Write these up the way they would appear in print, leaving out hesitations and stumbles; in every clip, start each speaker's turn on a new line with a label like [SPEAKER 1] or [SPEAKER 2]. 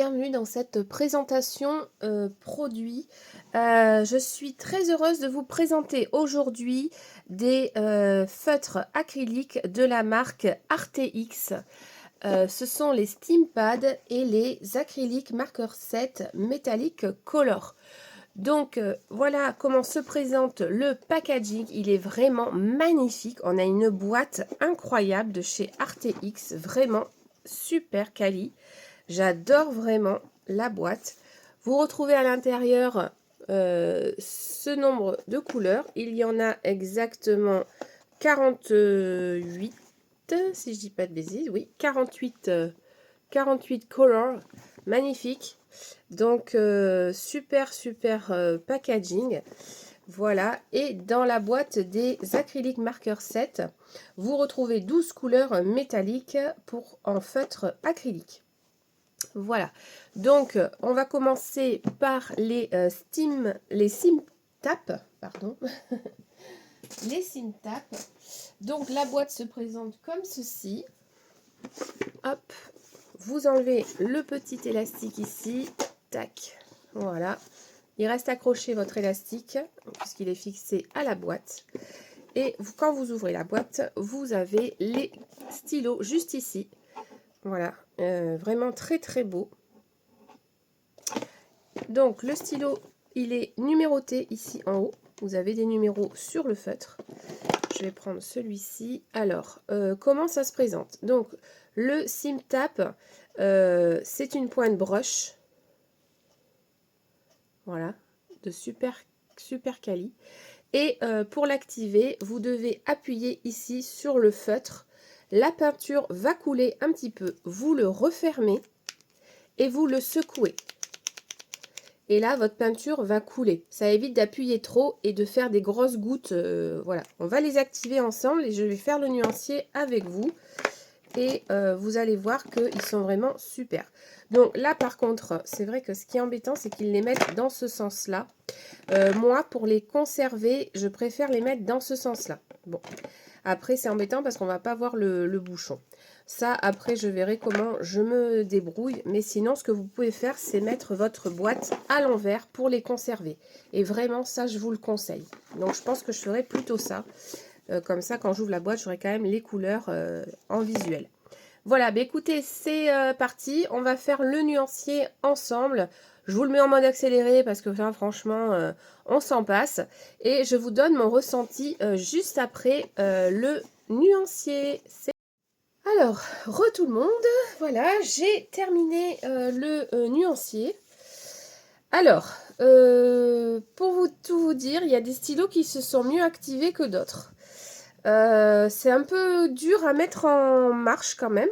[SPEAKER 1] bienvenue dans cette présentation produit. Je suis très heureuse de vous présenter aujourd'hui des feutres acryliques de la marque ArtX. Ce sont les Steam Pads et les acryliques Marker 7 Metallic Color. Donc voilà comment se présente le packaging. Il est vraiment magnifique. On a une boîte incroyable de chez ArtX, vraiment super quali. J'adore vraiment la boîte. Vous retrouvez à l'intérieur ce nombre de couleurs. Il y en a exactement 48, si je dis pas de bêtises. Oui, 48 colors. Magnifique. Donc, super packaging. Voilà. Et dans la boîte des acryliques Marker 7, vous retrouvez 12 couleurs métalliques en feutre acrylique. Voilà, donc on va commencer par les Sim Tap, pardon, les Sim Tap. Donc la boîte se présente comme ceci. Hop, vous enlevez le petit élastique ici, tac, voilà. Il reste accroché votre élastique puisqu'il est fixé à la boîte. Et quand vous ouvrez la boîte, vous avez les stylos juste ici. Voilà, vraiment très beau. Donc le stylo, il est numéroté ici en haut. Vous avez des numéros sur le feutre. Je vais prendre celui-ci. Alors, comment ça se présente? Donc, le SimTap, c'est une pointe broche. Voilà, de super quali. Et pour l'activer, vous devez appuyer ici sur le feutre. La peinture va couler un petit peu. Vous le refermez et vous le secouez. Et là, votre peinture va couler. Ça évite d'appuyer trop et de faire des grosses gouttes. Voilà, on va les activer ensemble et je vais faire le nuancier avec vous. Et vous allez voir qu'ils sont vraiment super. Donc là, par contre, c'est vrai que ce qui est embêtant, c'est qu'ils les mettent dans ce sens-là. Moi, pour les conserver, je préfère les mettre dans ce sens-là. Bon, après, c'est embêtant parce qu'on va pas voir le bouchon. Ça, après, je verrai comment je me débrouille. Mais sinon, ce que vous pouvez faire, c'est mettre votre boîte à l'envers pour les conserver. Et vraiment, ça, je vous le conseille. Donc, je pense que je ferai plutôt ça. Comme ça, quand j'ouvre la boîte, j'aurai quand même les couleurs en visuel. Voilà, bah écoutez, c'est parti. On va faire le nuancier ensemble. Je vous le mets en mode accéléré parce que là, franchement, on s'en passe. Et je vous donne mon ressenti juste après le nuancier. Alors, tout le monde, voilà, j'ai terminé le nuancier. Alors, pour tout vous dire, il y a des stylos qui se sont mieux activés que d'autres. C'est un peu dur à mettre en marche quand même.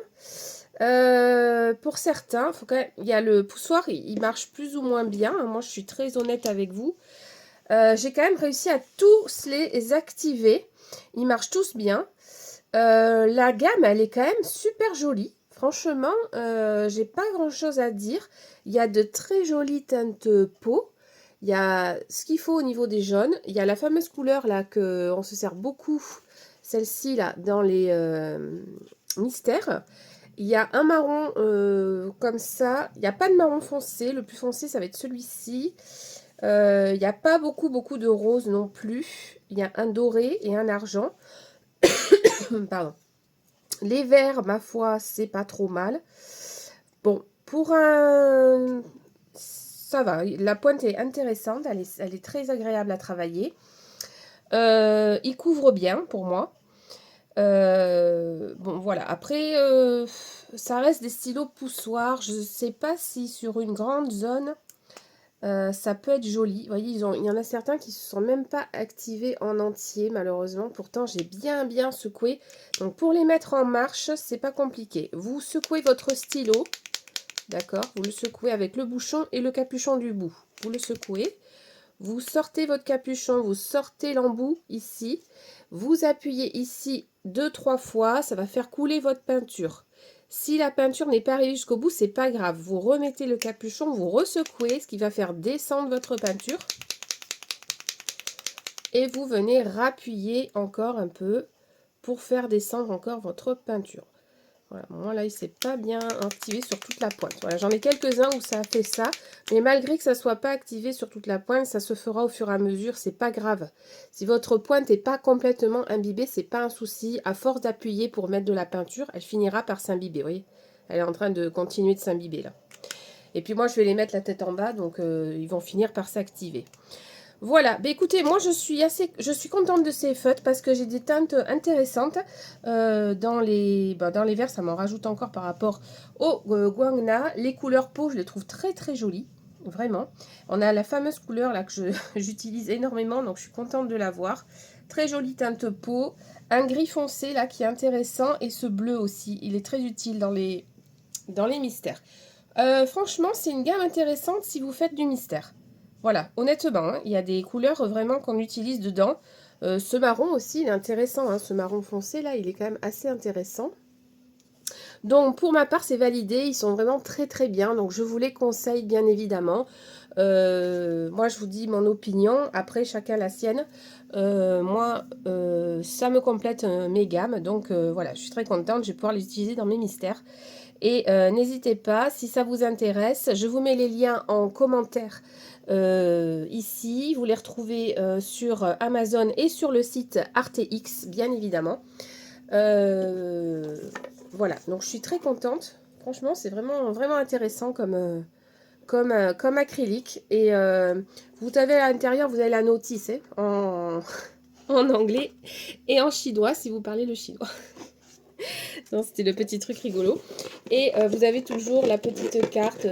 [SPEAKER 1] Pour certains, il y a le poussoir, il marche plus ou moins bien. Moi, je suis très honnête avec vous. J'ai quand même réussi à tous les activer. Ils marchent tous bien. La gamme, elle est quand même super jolie. Franchement, j'ai pas grand chose à dire. Il y a de très jolies teintes peau. Il y a ce qu'il faut au niveau des jaunes. Il y a la fameuse couleur là qu'on se sert beaucoup, celle-ci là, dans les mystères. Il y a un marron comme ça. Il n'y a pas de marron foncé. Le plus foncé, ça va être celui-ci. Il n'y a pas beaucoup de rose non plus. Il y a un doré et un argent. Pardon. Les verts, ma foi, c'est pas trop mal. Bon, pour un... Ça va, la pointe est intéressante, elle est très agréable à travailler. Il couvre bien pour moi. Bon, voilà. Après, ça reste des stylos poussoirs. Je ne sais pas si sur une grande zone, ça peut être joli. Vous voyez, il y en a certains qui ne se sont même pas activés en entier, malheureusement. Pourtant, j'ai bien secoué. Donc, pour les mettre en marche, c'est pas compliqué. Vous secouez votre stylo. D'accord? Vous le secouez avec le bouchon et le capuchon du bout. Vous le secouez. Vous sortez votre capuchon, vous sortez l'embout ici. Vous appuyez ici 2-3 fois. Ça va faire couler votre peinture. Si la peinture n'est pas arrivée jusqu'au bout, c'est pas grave. Vous remettez le capuchon, vous ressecouez, ce qui va faire descendre votre peinture. Et vous venez rappuyer encore un peu pour faire descendre encore votre peinture. Voilà, moi là, il s'est pas bien activé sur toute la pointe. Voilà, j'en ai quelques-uns où ça a fait ça. Mais malgré que ça soit pas activé sur toute la pointe, ça se fera au fur et à mesure. C'est pas grave. Si votre pointe n'est pas complètement imbibée, c'est pas un souci. À force d'appuyer pour mettre de la peinture, elle finira par s'imbiber. Vous voyez, elle est en train de continuer de s'imbiber là. Et puis moi, je vais les mettre la tête en bas, donc ils vont finir par s'activer. Voilà, bah écoutez, moi je suis contente de ces feutres parce que j'ai des teintes intéressantes dans les verts, ça m'en rajoute encore par rapport au Guangna. Les couleurs peau, je les trouve très très jolies, vraiment. On a la fameuse couleur là que j'utilise énormément, donc je suis contente de la voir. Très jolie teinte peau, un gris foncé là qui est intéressant et ce bleu aussi, il est très utile dans les mystères. Franchement, c'est une gamme intéressante si vous faites du mystère. Voilà, honnêtement, hein, il y a des couleurs vraiment qu'on utilise dedans. Ce marron aussi, il est intéressant, hein, ce marron foncé là, il est quand même assez intéressant. Donc pour ma part, c'est validé, ils sont vraiment très très bien, donc je vous les conseille bien évidemment. Moi je vous dis mon opinion, après chacun la sienne. Moi, ça me complète mes gammes, donc voilà, je suis très contente, je vais pouvoir les utiliser dans mes mystères. Et n'hésitez pas, si ça vous intéresse, je vous mets les liens en commentaire ici. Vous les retrouvez sur Amazon et sur le site ArtX, bien évidemment. Voilà, donc je suis très contente. Franchement, c'est vraiment, vraiment intéressant comme acrylique. Et vous avez à l'intérieur, vous avez la notice en, en anglais et en chinois si vous parlez le chinois. Non, c'était le petit truc rigolo. Et vous avez toujours la petite carte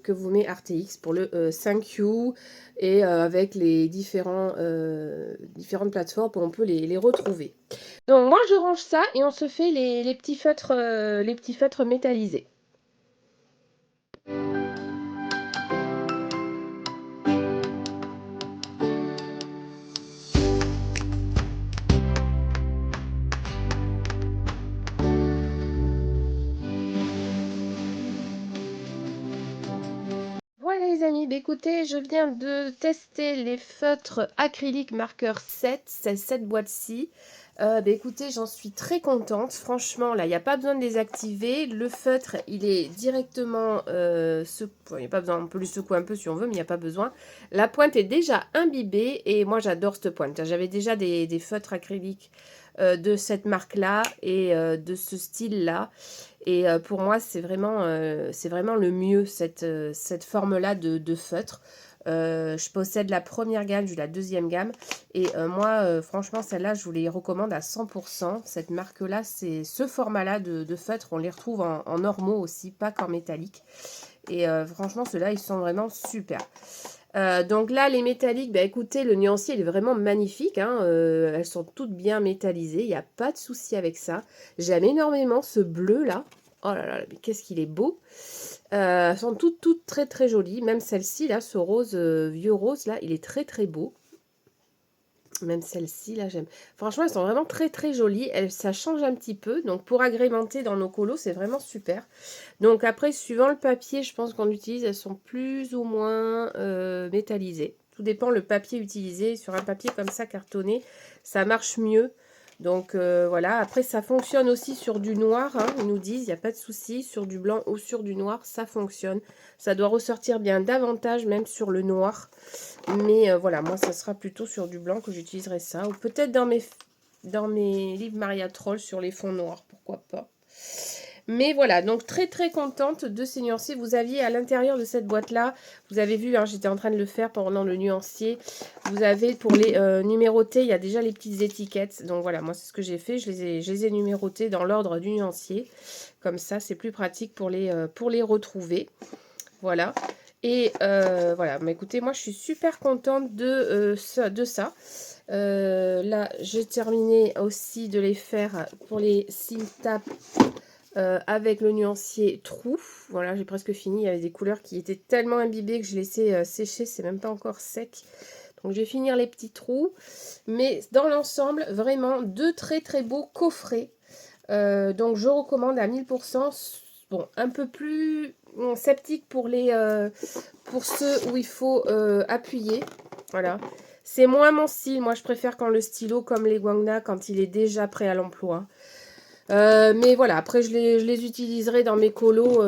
[SPEAKER 1] que vous met RTX pour le thank you et avec les différentes plateformes où on peut les retrouver. Donc moi je range ça et on se fait les petits feutres métallisés. Voilà les amis, bah écoutez, je viens de tester les feutres acryliques marqueur 7, cette boîte-ci. Bah écoutez, j'en suis très contente. Franchement, là, il n'y a pas besoin de les activer. Le feutre, il est directement... il n'y a pas besoin, on peut lui secouer un peu si on veut, mais il n'y a pas besoin. La pointe est déjà imbibée et moi, j'adore cette pointe. J'avais déjà des feutres acryliques de cette marque-là et de ce style-là. Et pour moi, c'est vraiment le mieux, cette forme-là de feutre. Je possède la première gamme, j'ai la deuxième gamme. Et moi, franchement, celle-là, je vous les recommande à 100%. Cette marque-là, c'est ce format-là de feutre. On les retrouve en normaux aussi, pas qu'en métallique. Et franchement, ceux-là, ils sont vraiment super. Donc là, les métalliques, bah, écoutez, le nuancier, il est vraiment magnifique. Hein, elles sont toutes bien métallisées. Il n'y a pas de souci avec ça. J'aime énormément ce bleu-là. Oh là là, mais qu'est-ce qu'il est beau. Elles sont toutes très très jolies. Même celle-ci, là, ce rose, vieux rose, là, il est très très beau. Même celle-ci, là, j'aime. Franchement, elles sont vraiment très très jolies. Ça change un petit peu. Donc, pour agrémenter dans nos colos, c'est vraiment super. Donc, après, suivant le papier, je pense qu'on utilise, elles sont plus ou moins métallisées. Tout dépend le papier utilisé. Sur un papier comme ça, cartonné, ça marche mieux. Donc, voilà. Après, ça fonctionne aussi sur du noir. Hein, ils nous disent, il n'y a pas de souci. Sur du blanc ou sur du noir, ça fonctionne. Ça doit ressortir bien davantage, même sur le noir. Mais voilà, moi, ça sera plutôt sur du blanc que j'utiliserai ça. Ou peut-être dans mes livres Maria Troll sur les fonds noirs, pourquoi pas. Mais voilà, donc très très contente de ces nuanciers. Vous aviez à l'intérieur de cette boîte-là, vous avez vu, hein, j'étais en train de le faire pendant le nuancier. Vous avez pour les numéroter, il y a déjà les petites étiquettes. Donc voilà, moi c'est ce que j'ai fait, je les ai numérotés dans l'ordre du nuancier. Comme ça, c'est plus pratique pour les retrouver. Voilà. Et voilà, mais écoutez, moi je suis super contente de ça. Là, j'ai terminé aussi de les faire pour les seal tap avec le nuancier trou. Voilà, j'ai presque fini. Il y avait des couleurs qui étaient tellement imbibées que je laissais sécher. C'est même pas encore sec. Donc, je vais finir les petits trous. Mais dans l'ensemble, vraiment, deux très très beaux coffrets. Donc, je recommande à 1000%. Bon, un peu plus sceptique pour ceux où il faut appuyer. Voilà. C'est moins mon style. Moi, je préfère quand le stylo, comme les Guangna, quand il est déjà prêt à l'emploi. Mais voilà, après je les utiliserai dans mes colos,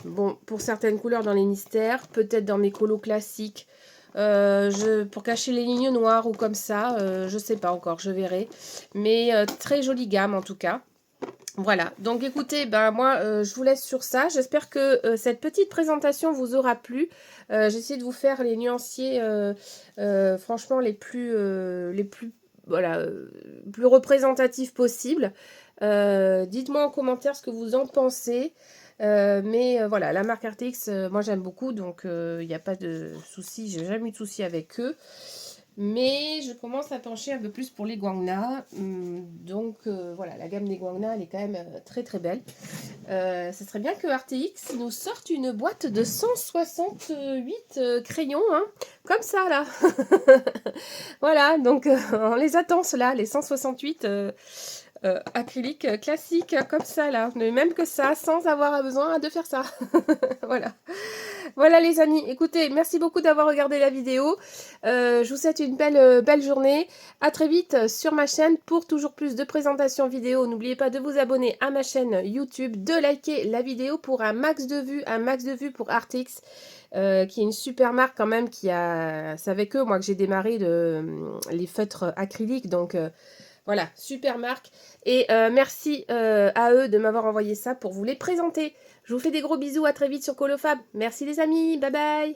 [SPEAKER 1] bon, pour certaines couleurs dans les mystères, peut-être dans mes colos classiques, pour cacher les lignes noires ou comme ça, je sais pas encore, je verrai. Mais très jolie gamme en tout cas. Voilà, donc écoutez, ben moi je vous laisse sur ça. J'espère que cette petite présentation vous aura plu. J'ai essayé de vous faire les nuanciers, franchement les plus, voilà, plus représentatifs possibles. Dites-moi en commentaire ce que vous en pensez. Mais voilà, la marque RTX, moi j'aime beaucoup, donc il n'y a pas de souci, j'ai jamais eu de souci avec eux. Mais je commence à pencher un peu plus pour les Guangna. Donc voilà, la gamme des Guangna, elle est quand même très très belle. Ce serait bien que RTX nous sorte une boîte de 168 crayons, hein, comme ça là. Voilà, donc on les attend ceux-là, les 168 acryliques classiques, comme ça là. Mais même que ça, sans avoir besoin de faire ça. Voilà. Voilà les amis, écoutez, merci beaucoup d'avoir regardé la vidéo. Je vous souhaite une belle journée. À très vite sur ma chaîne pour toujours plus de présentations vidéo. N'oubliez pas de vous abonner à ma chaîne YouTube, de liker la vidéo pour un max de vues pour Artix, qui est une super marque quand même, c'est avec eux moi que j'ai démarré les feutres acryliques, donc voilà, super marque. Et merci à eux de m'avoir envoyé ça pour vous les présenter. Je vous fais des gros bisous, à très vite sur Colofab. Merci les amis, bye bye.